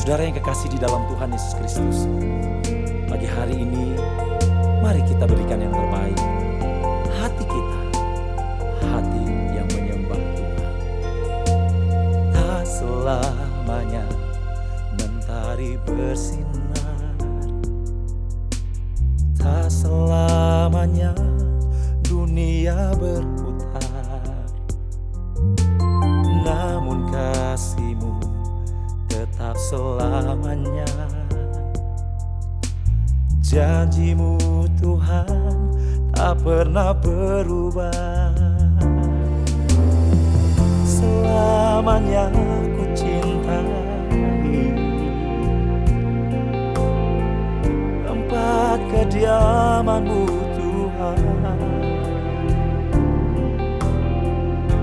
Saudara yang kekasih di dalam Tuhan Yesus Kristus, pagi hari ini mari kita berikan yang terbaik. Hati kita, hati yang menyembah Tuhan. Tak selamanya mentari bersinar, tak selamanya dunia berputar. Namun kasih-Mu tetap selamanya. Janji-Mu Tuhan tak pernah berubah. Selamanya ku cintai tempat kediaman-Mu Tuhan.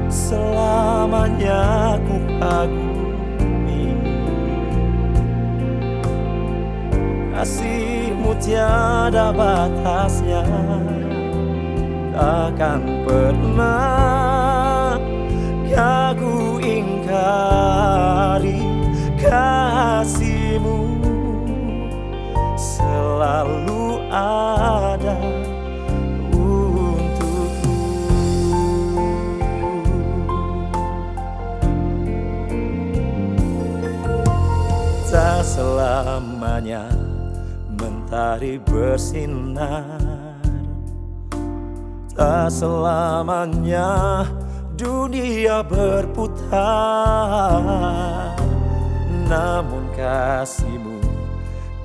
Selamanya ku kagumi kasih-Mu tiada batasnya. Takkan pernah aku ingkari kasih-Mu, selalu ada untukku. Tak selamanya mentari bersinar, tak selamanya dunia berputar. Namun kasih-Mu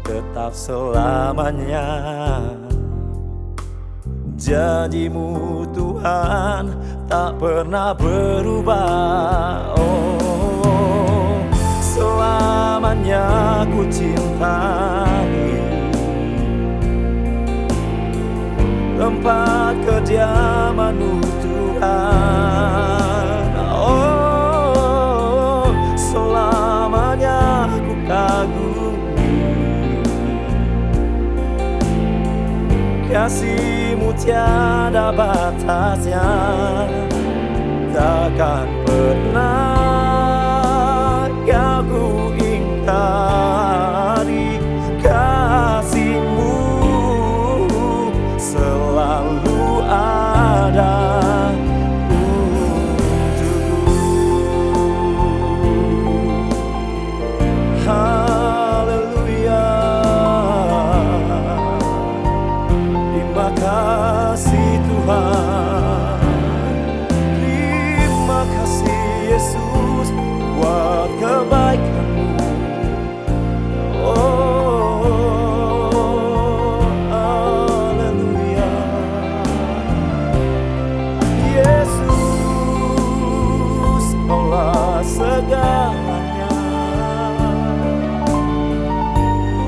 tetap selamanya. Janji-Mu Tuhan tak pernah berubah. Oh, selamanya ku cintai tempat kediaman-Mu Tuhan. Oh, selamanya ku kagumi kasih-Mu tiada batasnya. Takkan pernah aku ingkari kasih-Mu, selalu ada untukku. Haleluya. Terima kasih Tuhan, terima kasih Yesus buat kebaikan-Mu. Oh, haleluya. Yesus, Kaulah segalanya.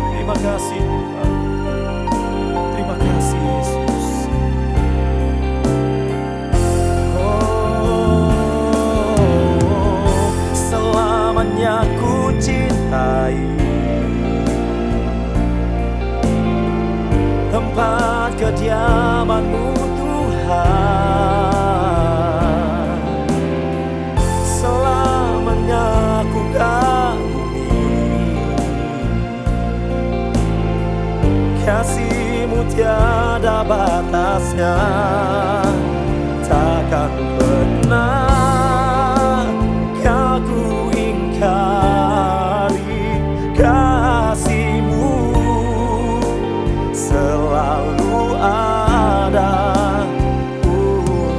Terima kasih Tuhan, terima kasih Yesus. Oh, selamanya ku cintai tempat kediaman-Mu Tuhan. Selamanya ku kagumi kasih-Mu tiada batasnya. Takkan pernah aku ingkari kasih-Mu, selalu ada untukku.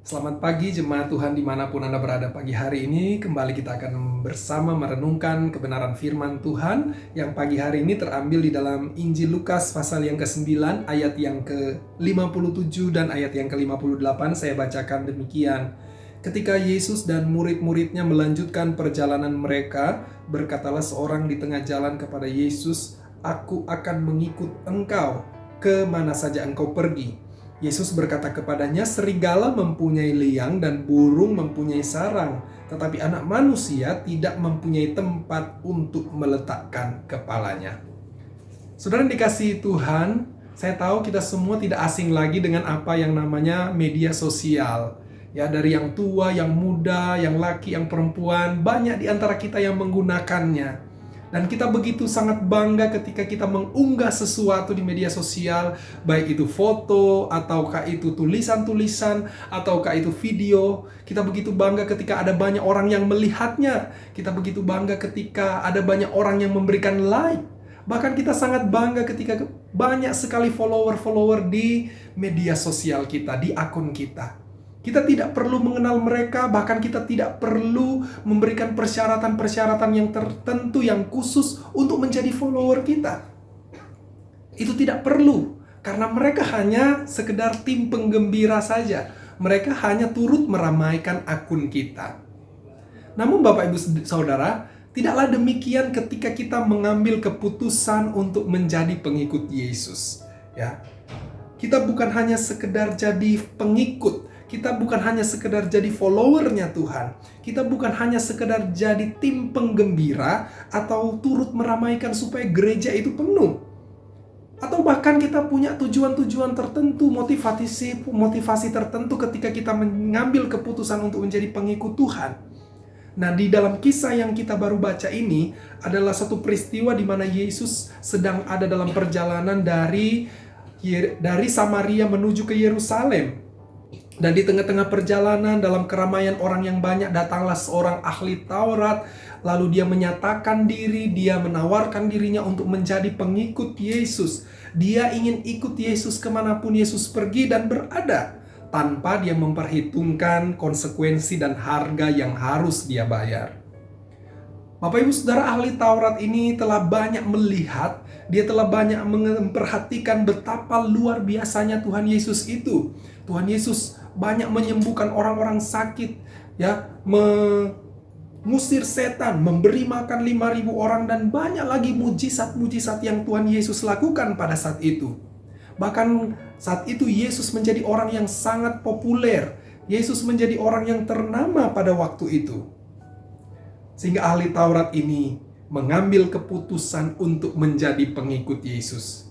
Selamat pagi jemaat Tuhan dimanapun Anda berada. Pagi hari ini kembali kita akan bersama merenungkan kebenaran firman Tuhan yang pagi hari ini terambil di dalam Injil Lukas pasal yang ke-9 ayat yang ke-57 dan ayat yang ke-58. Saya bacakan demikian. Ketika Yesus dan murid-muridnya melanjutkan perjalanan mereka, berkatalah seorang di tengah jalan kepada Yesus, "Aku akan mengikut engkau ke mana saja engkau pergi." Yesus berkata kepadanya, serigala mempunyai liang dan burung mempunyai sarang, tetapi anak manusia tidak mempunyai tempat untuk meletakkan kepalanya. Saudara yang dikasihi Tuhan, saya tahu kita semua tidak asing lagi dengan apa yang namanya media sosial. Ya, dari yang tua, yang muda, yang laki, yang perempuan, banyak di antara kita yang menggunakannya. Dan kita begitu sangat bangga ketika kita mengunggah sesuatu di media sosial, baik itu foto, ataukah itu tulisan-tulisan, ataukah itu video. Kita begitu bangga ketika ada banyak orang yang melihatnya. Kita begitu bangga ketika ada banyak orang yang memberikan like. Bahkan kita sangat bangga ketika banyak sekali follower-follower di media sosial kita, di akun kita. Kita tidak perlu mengenal mereka, bahkan kita tidak perlu memberikan persyaratan-persyaratan yang tertentu, yang khusus untuk menjadi follower kita. Itu tidak perlu, karena mereka hanya sekedar tim penggembira saja. Mereka hanya turut meramaikan akun kita. Namun Bapak Ibu Saudara, tidaklah demikian ketika kita mengambil keputusan untuk menjadi pengikut Yesus. Ya, kita bukan hanya sekedar jadi pengikut. Kita bukan hanya sekedar jadi followernya Tuhan. Kita bukan hanya sekedar jadi tim penggembira atau turut meramaikan supaya gereja itu penuh. Atau bahkan kita punya tujuan-tujuan tertentu, motivasi tertentu ketika kita mengambil keputusan untuk menjadi pengikut Tuhan. Nah, di dalam kisah yang kita baru baca ini adalah satu peristiwa di mana Yesus sedang ada dalam perjalanan dari Samaria menuju ke Yerusalem. Dan di tengah-tengah perjalanan dalam keramaian orang yang banyak, datanglah seorang ahli Taurat. Lalu dia menyatakan diri, dia menawarkan dirinya untuk menjadi pengikut Yesus. Dia ingin ikut Yesus kemanapun Yesus pergi dan berada, tanpa dia memperhitungkan konsekuensi dan harga yang harus dia bayar. Bapak Ibu Saudara, ahli Taurat ini telah banyak melihat, dia telah banyak memperhatikan betapa luar biasanya Tuhan Yesus itu. Tuhan Yesus banyak menyembuhkan orang-orang sakit, ya, mengusir setan, memberi makan 5.000 orang, dan banyak lagi mujizat-mujizat yang Tuhan Yesus lakukan pada saat itu. Bahkan saat itu Yesus menjadi orang yang sangat populer. Yesus menjadi orang yang ternama pada waktu itu. Sehingga ahli Taurat ini mengambil keputusan untuk menjadi pengikut Yesus.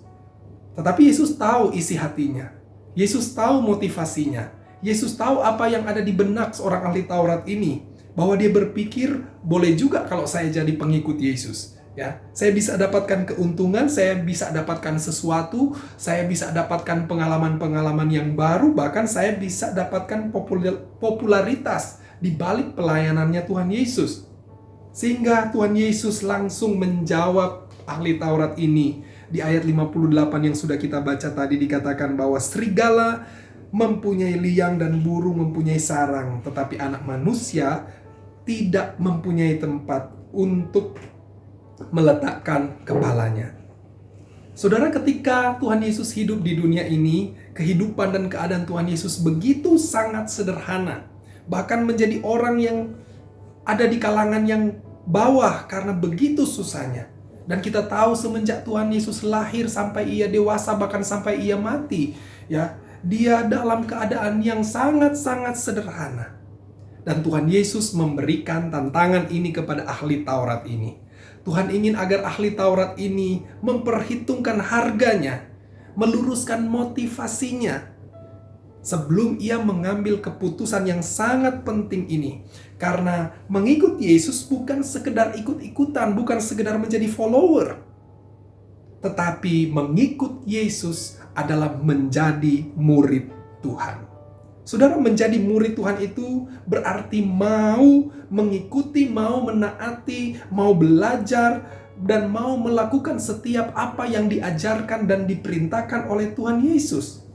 Tetapi Yesus tahu isi hatinya. Yesus tahu motivasinya. Yesus tahu apa yang ada di benak seorang ahli Taurat ini. Bahwa dia berpikir, boleh juga kalau saya jadi pengikut Yesus. Ya, saya bisa dapatkan keuntungan, saya bisa dapatkan sesuatu, saya bisa dapatkan pengalaman-pengalaman yang baru, bahkan saya bisa dapatkan popularitas di balik pelayanannya Tuhan Yesus. Sehingga Tuhan Yesus langsung menjawab ahli Taurat ini. Di ayat 58 yang sudah kita baca tadi dikatakan bahwa serigala mempunyai liang dan burung mempunyai sarang, tetapi anak manusia tidak mempunyai tempat untuk meletakkan kepalanya. Saudara, ketika Tuhan Yesus hidup di dunia ini, kehidupan dan keadaan Tuhan Yesus begitu sangat sederhana. Bahkan menjadi orang yang ada di kalangan yang bawah karena begitu susahnya. Dan kita tahu semenjak Tuhan Yesus lahir sampai ia dewasa, bahkan sampai ia mati, ya, dia dalam keadaan yang sangat-sangat sederhana. Dan Tuhan Yesus memberikan tantangan ini kepada ahli Taurat ini. Tuhan ingin agar ahli Taurat ini memperhitungkan harganya, meluruskan motivasinya, sebelum ia mengambil keputusan yang sangat penting ini. Karena mengikut Yesus bukan sekedar ikut-ikutan, bukan sekedar menjadi follower. Tetapi mengikut Yesus adalah menjadi murid Tuhan. Saudara, menjadi murid Tuhan itu berarti mau mengikuti, mau menaati, mau belajar, dan mau melakukan setiap apa yang diajarkan dan diperintahkan oleh Tuhan Yesus.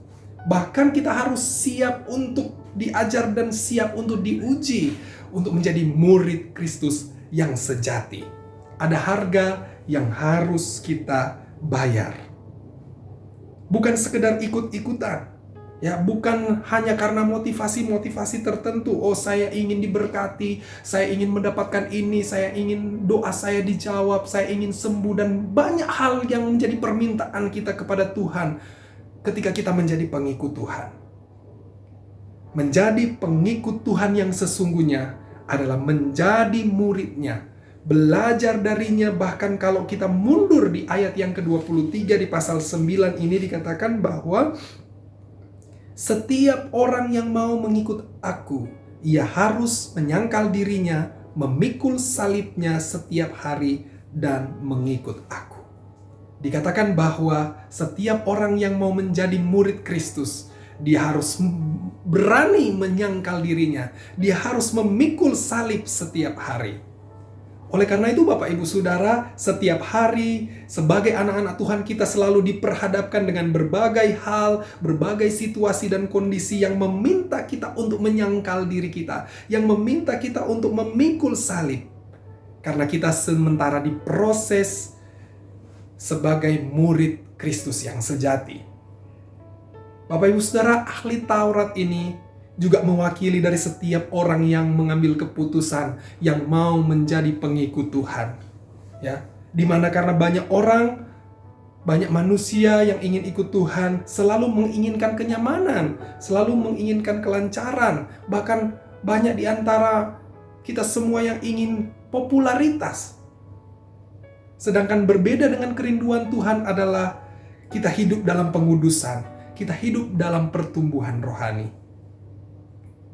Bahkan kita harus siap untuk diajar dan siap untuk diuji, untuk menjadi murid Kristus yang sejati. Ada harga yang harus kita bayar. Bukan sekedar ikut-ikutan. Ya, bukan hanya karena motivasi-motivasi tertentu. Oh, saya ingin diberkati, saya ingin mendapatkan ini, saya ingin doa saya dijawab, saya ingin sembuh, dan banyak hal yang menjadi permintaan kita kepada Tuhan. ketika kita menjadi pengikut Tuhan. Menjadi pengikut Tuhan yang sesungguhnya adalah menjadi muridnya, belajar darinya. Bahkan kalau kita mundur di ayat yang ke-23 di pasal 9 ini dikatakan bahwa setiap orang yang mau mengikut aku, ia harus menyangkal dirinya, memikul salibnya setiap hari dan mengikut aku. Dikatakan bahwa setiap orang yang mau menjadi murid Kristus, dia harus berani menyangkal dirinya. Dia harus memikul salib setiap hari. Oleh karena itu Bapak Ibu Saudara, setiap hari sebagai anak-anak Tuhan kita selalu diperhadapkan dengan berbagai hal, berbagai situasi dan kondisi yang meminta kita untuk menyangkal diri kita, yang meminta kita untuk memikul salib. Karena kita sementara diproses sebagai murid Kristus yang sejati. Bapak Ibu Saudara, ahli Taurat ini juga mewakili dari setiap orang yang mengambil keputusan yang mau menjadi pengikut Tuhan. Ya, dimana karena banyak orang, banyak manusia yang ingin ikut Tuhan selalu menginginkan kenyamanan, selalu menginginkan kelancaran, bahkan banyak di antara kita semua yang ingin popularitas. Sedangkan berbeda dengan kerinduan Tuhan adalah kita hidup dalam pengudusan, kita hidup dalam pertumbuhan rohani.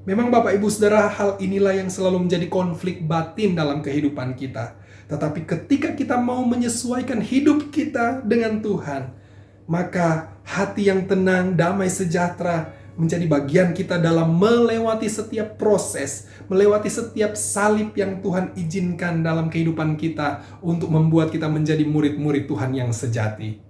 Memang Bapak Ibu Saudara, hal inilah yang selalu menjadi konflik batin dalam kehidupan kita. Tetapi ketika kita mau menyesuaikan hidup kita dengan Tuhan, maka hati yang tenang, damai sejahtera menjadi bagian kita dalam melewati setiap proses, melewati setiap salib yang Tuhan izinkan dalam kehidupan kita untuk membuat kita menjadi murid-murid Tuhan yang sejati.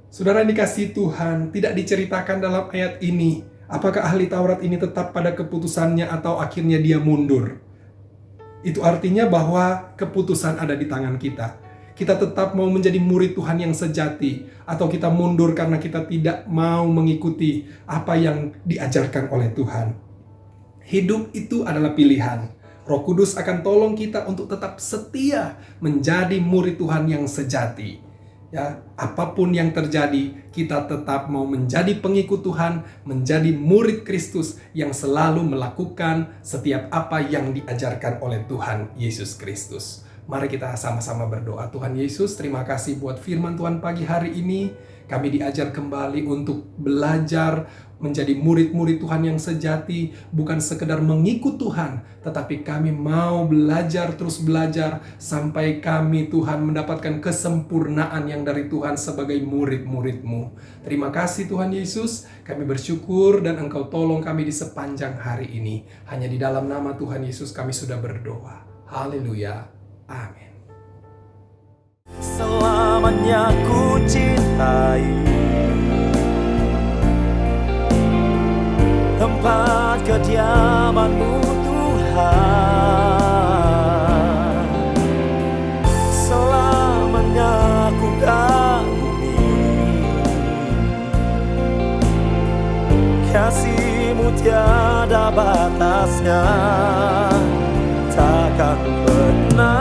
Saudara yang dikasihi Tuhan, tidak diceritakan dalam ayat ini apakah ahli Taurat ini tetap pada keputusannya atau akhirnya dia mundur. Itu artinya bahwa keputusan ada di tangan kita. Kita tetap mau menjadi murid Tuhan yang sejati, atau kita mundur karena kita tidak mau mengikuti apa yang diajarkan oleh Tuhan. Hidup itu adalah pilihan. Roh Kudus akan tolong kita untuk tetap setia menjadi murid Tuhan yang sejati. Ya, apapun yang terjadi, kita tetap mau menjadi pengikut Tuhan, menjadi murid Kristus yang selalu melakukan setiap apa yang diajarkan oleh Tuhan Yesus Kristus. Mari kita sama-sama berdoa. Tuhan Yesus, terima kasih buat firman Tuhan pagi hari ini. Kami diajar kembali untuk belajar menjadi murid-murid Tuhan yang sejati, bukan sekedar mengikut Tuhan, tetapi kami mau belajar, terus belajar, sampai kami Tuhan mendapatkan kesempurnaan yang dari Tuhan sebagai murid-murid-Mu. Terima kasih Tuhan Yesus, kami bersyukur dan Engkau tolong kami di sepanjang hari ini. Hanya di dalam nama Tuhan Yesus kami sudah berdoa. Haleluya. Amin. Selamanya ku cintai tempat kediaman-Mu Tuhan. Selamanya ku kagumi kasih-Mu tiada batasnya, takkan pernah